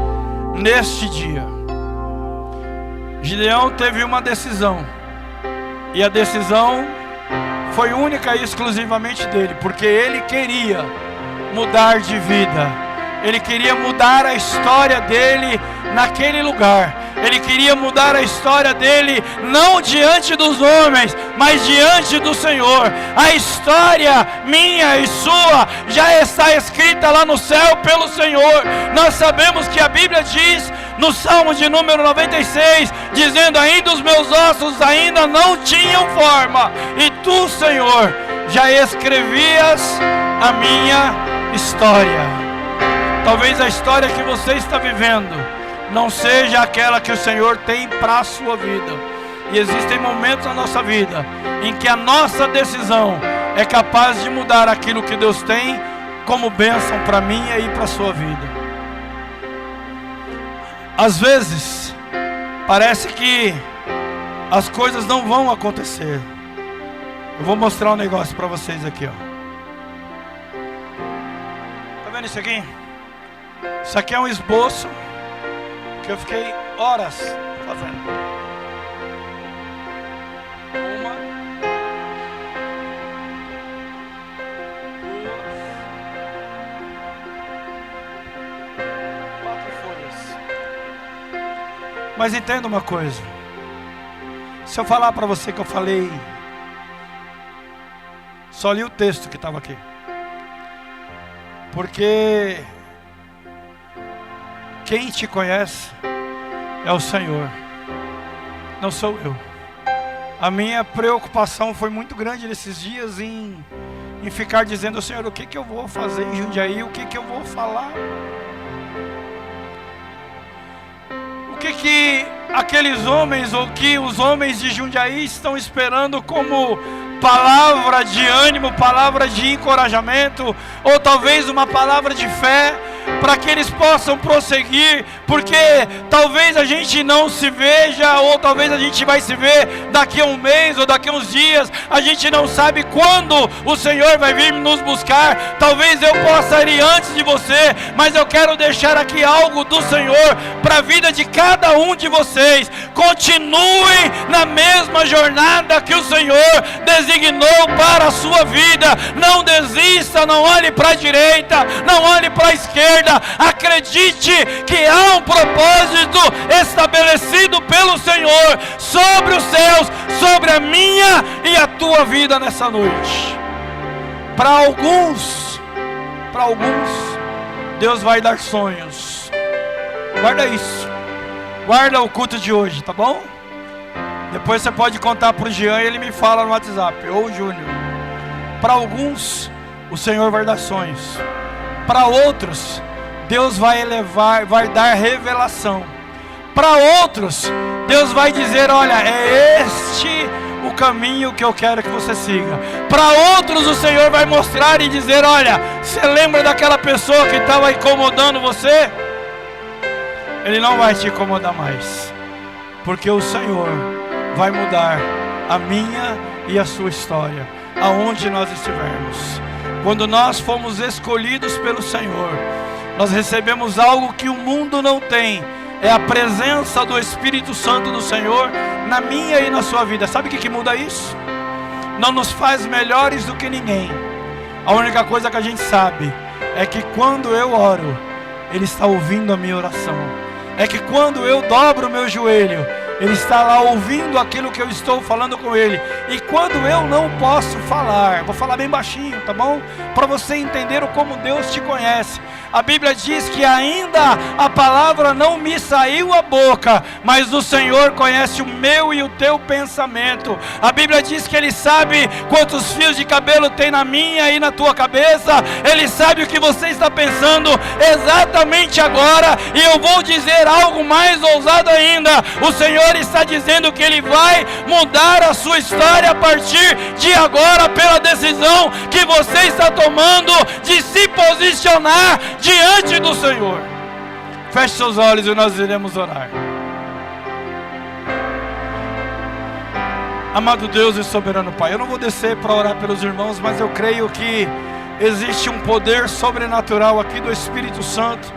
neste dia. Gideão teve uma decisão, e a decisão foi única e exclusivamente dele, porque ele queria mudar de vida. Ele queria mudar a história dele naquele lugar. Ele queria mudar a história dele não diante dos homens, mas diante do Senhor. A história minha e sua já está escrita lá no céu pelo Senhor. Nós sabemos que a Bíblia diz no Salmo de número 96, dizendo: ainda os meus ossos ainda não tinham forma, e tu, Senhor, já escrevias a minha história. Talvez a história que você está vivendo não seja aquela que o Senhor tem para a sua vida. E existem momentos na nossa vida em que a nossa decisão é capaz de mudar aquilo que Deus tem como bênção para mim e para a sua vida. Às vezes, parece que as coisas não vão acontecer. Eu vou mostrar um negócio para vocês aqui, ó. Tá vendo isso aqui? Isso aqui é um esboço que eu fiquei horas fazendo. Uma, duas, 4 folhas. Mas entenda uma coisa. Se eu falar para você que eu falei, só li o texto que estava aqui, porque quem te conhece é o Senhor, não sou eu. A minha preocupação foi muito grande nesses dias em ficar dizendo: Senhor, o que eu vou fazer em Jundiaí? O que eu vou falar? O que aqueles homens, ou que os homens de Jundiaí estão esperando como palavra de ânimo, palavra de encorajamento, ou talvez uma palavra de fé, para que eles possam prosseguir, porque talvez a gente não se veja, ou talvez a gente vai se ver daqui a um mês, ou daqui a uns dias, a gente não sabe quando o Senhor vai vir nos buscar. Talvez eu possa ir antes de você, mas eu quero deixar aqui algo do Senhor para a vida de cada um de vocês. Continuem na mesma jornada que o Senhor designou para a sua vida. Não desista, não olhe para a direita, não olhe para a esquerda. Acredite que há um propósito estabelecido pelo Senhor sobre os céus, sobre a minha e a tua vida nessa noite. Para alguns, Deus vai dar sonhos. Guarda isso. Guarda o culto de hoje, tá bom? Depois você pode contar para o Jean e ele me fala no WhatsApp, ou o Júnior. Para alguns, o Senhor vai dar sonhos. Para outros, Deus vai elevar, vai dar revelação. Para outros, Deus vai dizer: olha, é este o caminho que eu quero que você siga. Para outros, o Senhor vai mostrar e dizer: olha, você lembra daquela pessoa que estava incomodando você? Ele não vai te incomodar mais, porque o Senhor vai mudar a minha e a sua história, aonde nós estivermos. Quando nós fomos escolhidos pelo Senhor, nós recebemos algo que o mundo não tem. É a presença do Espírito Santo do Senhor na minha e na sua vida. Sabe o que muda isso? Não nos faz melhores do que ninguém. A única coisa que a gente sabe é que quando eu oro, Ele está ouvindo a minha oração. É que quando eu dobro o meu joelho, Ele está lá ouvindo aquilo que eu estou falando com Ele. E quando eu não posso falar, vou falar bem baixinho, tá bom? Para você entender como Deus te conhece. A Bíblia diz que ainda a palavra não me saiu à boca, mas o Senhor conhece o meu e o teu pensamento. A Bíblia diz que Ele sabe quantos fios de cabelo tem na minha e na tua cabeça. Ele sabe o que você está pensando exatamente agora. E eu vou dizer algo mais ousado ainda. O Senhor está dizendo que Ele vai mudar a sua história a partir de agora, pela decisão que você está tomando de se posicionar diante do Senhor. Feche seus olhos e nós iremos orar. Amado Deus e soberano Pai, eu não vou descer para orar pelos irmãos, mas eu creio que existe um poder sobrenatural aqui do Espírito Santo,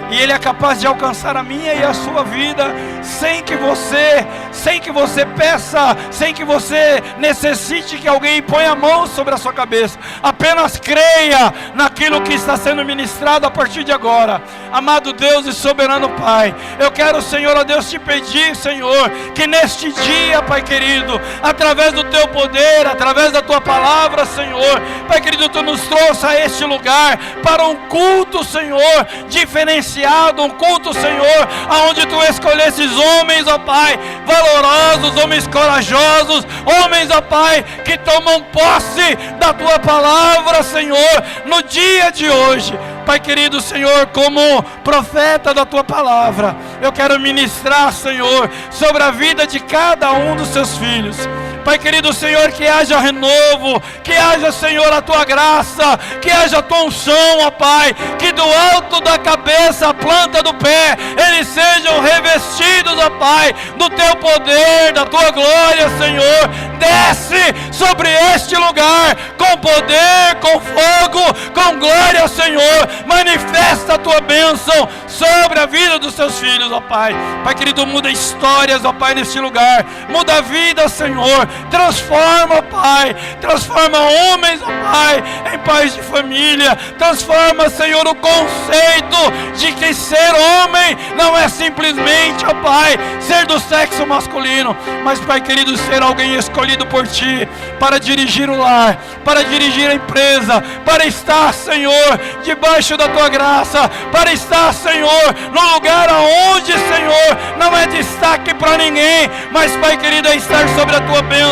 e Ele é capaz de alcançar a minha e a sua vida, sem que você peça, sem que você necessite que alguém ponha a mão sobre a sua cabeça. Apenas creia naquilo que está sendo ministrado a partir de agora. Amado Deus e soberano Pai, eu quero, Senhor, ó Deus, te pedir, Senhor, que neste dia, Pai querido, através do Teu poder, através da Tua palavra, Senhor, Pai querido, Tu nos trouxe a este lugar para um culto, Senhor, diferenciado, um culto, Senhor, aonde Tu escolhesses homens, ó Pai, valorosos, homens corajosos, homens, ó Pai, que tomam posse da Tua palavra, Senhor, no dia de hoje. Pai querido, Senhor, como profeta da Tua palavra, eu quero ministrar, Senhor, sobre a vida de cada um dos Seus filhos. Pai querido, Senhor, que haja renovo, que haja, Senhor, a Tua graça, que haja a Tua unção, ó Pai, que do alto da cabeça à planta do pé, eles sejam revestidos, ó Pai, do Teu poder, da Tua glória, Senhor. Desce sobre este lugar, com poder, com fogo, com glória, Senhor. Manifesta a Tua bênção sobre a vida dos Teus filhos, ó Pai. Pai querido, muda histórias, ó Pai, neste lugar. Muda a vida, Senhor. Transforma, Pai. Transforma homens, ó Pai, em pais de família. Transforma, Senhor, o conceito de que ser homem não é simplesmente, ó Pai, ser do sexo masculino, mas, Pai querido, ser alguém escolhido por Ti para dirigir o lar, para dirigir a empresa, para estar, Senhor, debaixo da Tua graça, para estar, Senhor, no lugar aonde, Senhor, não é destaque para ninguém, mas, Pai querido, é estar sobre a Tua bênção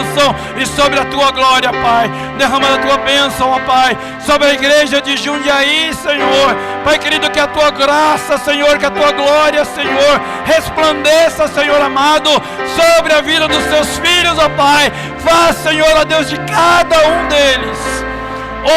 e sobre a Tua glória, Pai. Derrama a Tua bênção, ó Pai, sobre a igreja de Jundiaí, Senhor. Pai querido, que a Tua graça, Senhor, que a Tua glória, Senhor, resplandeça, Senhor amado, sobre a vida dos Teus filhos, ó Pai. Faz, Senhor, ó Deus, de cada um deles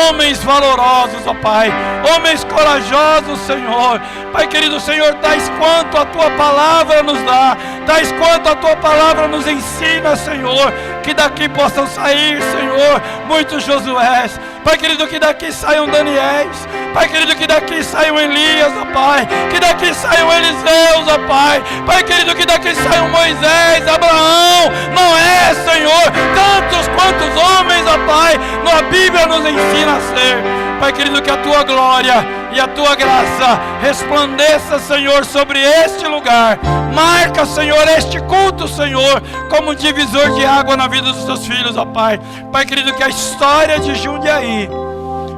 homens valorosos, ó Pai, homens corajosos, Senhor. Pai querido, Senhor, tais quanto a Tua palavra nos dá, tais quanto a Tua palavra nos ensina, Senhor, que daqui possam sair, Senhor, muitos Josués. Pai querido, que daqui saiam Daniéis. Pai querido, que daqui saiam Elias, ó Pai, que daqui saiam Eliseus, ó Pai. Pai querido, que daqui saiam Moisés, Abraão, Noé, Senhor, tantos quantos homens, ó Pai, a Bíblia nos ensina a ser. Pai querido, que a Tua glória e a Tua graça resplandeça, Senhor, sobre este lugar. Marca, Senhor, este culto, Senhor, como um divisor de água na vida dos Teus filhos, ó Pai. Pai querido, que a história de Jundiaí,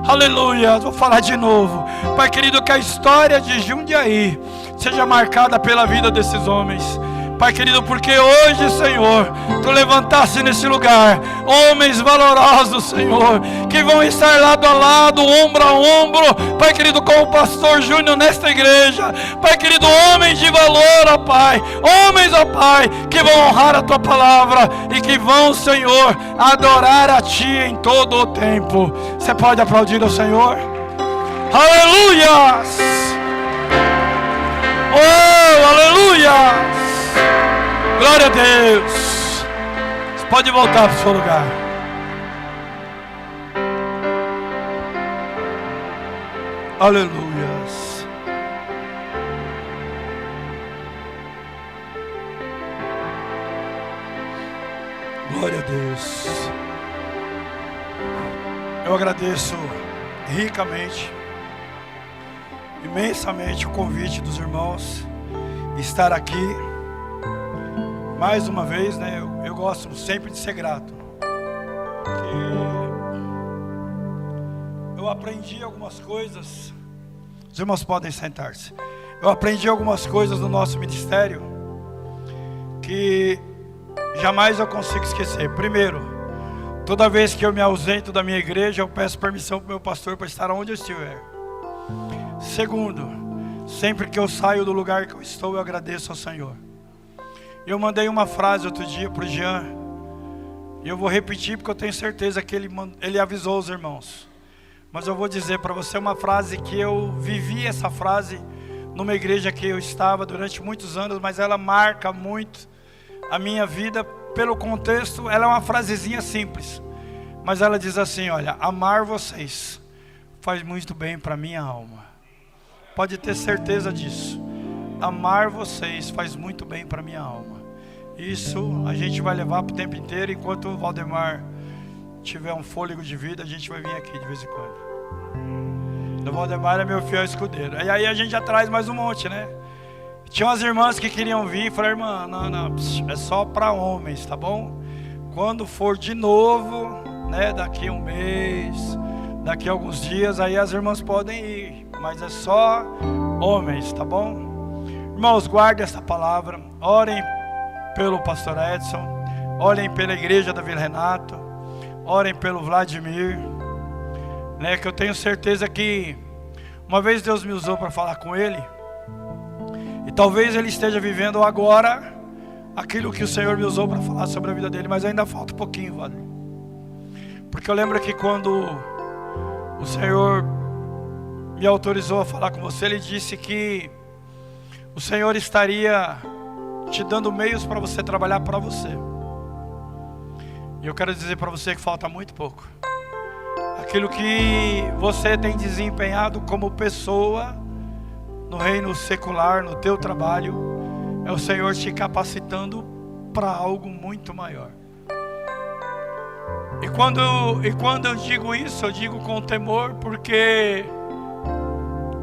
aleluia, vou falar de novo. Pai querido, que a história de Jundiaí seja marcada pela vida desses homens. Pai querido, porque hoje, Senhor, Tu levantaste nesse lugar homens valorosos, Senhor, que vão estar lado a lado, ombro a ombro, Pai querido, com o pastor Júnior nesta igreja. Pai querido, homens de valor, ó Pai, homens, ó Pai, que vão honrar a Tua palavra e que vão, Senhor, adorar a Ti em todo o tempo. Você pode aplaudir ao Senhor? Aleluia! Oh, aleluia! Glória a Deus. Você pode voltar para o seu lugar. Aleluia. Glória a Deus. Eu agradeço ricamente, imensamente, o convite dos irmãos estar aqui mais uma vez, né? Eu gosto sempre de ser grato. Eu aprendi algumas coisas. Os irmãos podem sentar-se. Eu aprendi algumas coisas no nosso ministério que jamais eu consigo esquecer. Primeiro, toda vez que eu me ausento da minha igreja, eu peço permissão para o meu pastor para estar onde eu estiver. Segundo, sempre que eu saio do lugar que eu estou, eu agradeço ao Senhor. Eu mandei uma frase outro dia para o Jean, e eu vou repetir porque eu tenho certeza que ele avisou os irmãos. Mas eu vou dizer para você uma frase que eu vivi essa frase numa igreja que eu estava durante muitos anos, mas ela marca muito a minha vida pelo contexto. Ela é uma frasezinha simples, mas ela diz assim: olha, amar vocês faz muito bem para minha alma. Pode ter certeza disso. Amar vocês faz muito bem para minha alma. Isso a gente vai levar para o tempo inteiro. Enquanto o Valdemar tiver um fôlego de vida, a gente vai vir aqui de vez em quando. O Valdemar é meu fiel escudeiro. E aí a gente já traz mais um monte, né? Tinha umas irmãs que queriam vir e falaram: irmã, não, é só para homens, tá bom? Quando for de novo, né, daqui um mês, daqui a alguns dias, aí as irmãs podem ir, mas é só homens, tá bom? Irmãos, guardem essa palavra. Orem pelo pastor Edson, orem pela igreja da Vila Renato, orem pelo Vladimir, né, que eu tenho certeza que uma vez Deus me usou para falar com ele, e talvez ele esteja vivendo agora aquilo que o Senhor me usou para falar sobre a vida dele, mas ainda falta um pouquinho, vale? Porque eu lembro que quando o Senhor me autorizou a falar com você, ele disse que o Senhor estaria te dando meios para você trabalhar para você. E eu quero dizer para você que falta muito pouco. Aquilo que você tem desempenhado como pessoa no reino secular, no teu trabalho, é o Senhor te capacitando para algo muito maior. E quando eu digo isso, eu digo com temor, porque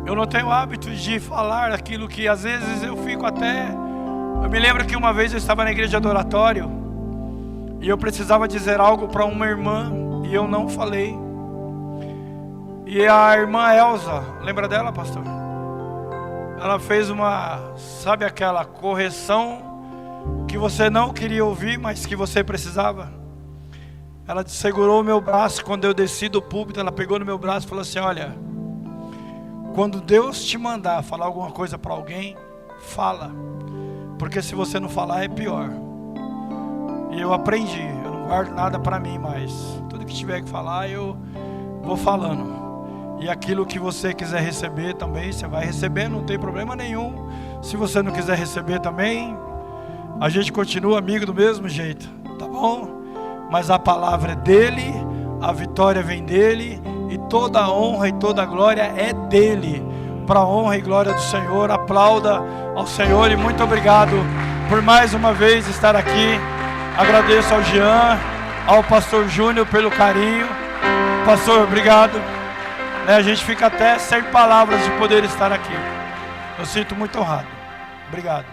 eu não tenho hábito de falar aquilo que às vezes eu fico até... Eu me lembro que uma vez eu estava na igreja do oratório e eu precisava dizer algo para uma irmã e eu não falei. E a irmã Elza, lembra dela, pastor? Ela fez sabe aquela correção que você não queria ouvir, mas que você precisava? Ela segurou o meu braço quando eu desci do púlpito, ela pegou no meu braço e falou assim: olha, quando Deus te mandar falar alguma coisa para alguém, fala. Porque se você não falar é pior. E eu aprendi, eu não guardo nada para mim, mas tudo que tiver que falar eu vou falando. E aquilo que você quiser receber também, você vai receber, não tem problema nenhum. Se você não quiser receber também, a gente continua amigo do mesmo jeito, tá bom? Mas a palavra é dele, a vitória vem dele, e toda a honra e toda a glória é dele. Para a honra e glória do Senhor, aplauda ao Senhor e muito obrigado por mais uma vez estar aqui. Agradeço ao Jean, ao pastor Júnior pelo carinho. Pastor, obrigado. A gente fica até sem palavras de poder estar aqui. Eu sinto muito honrado. Obrigado.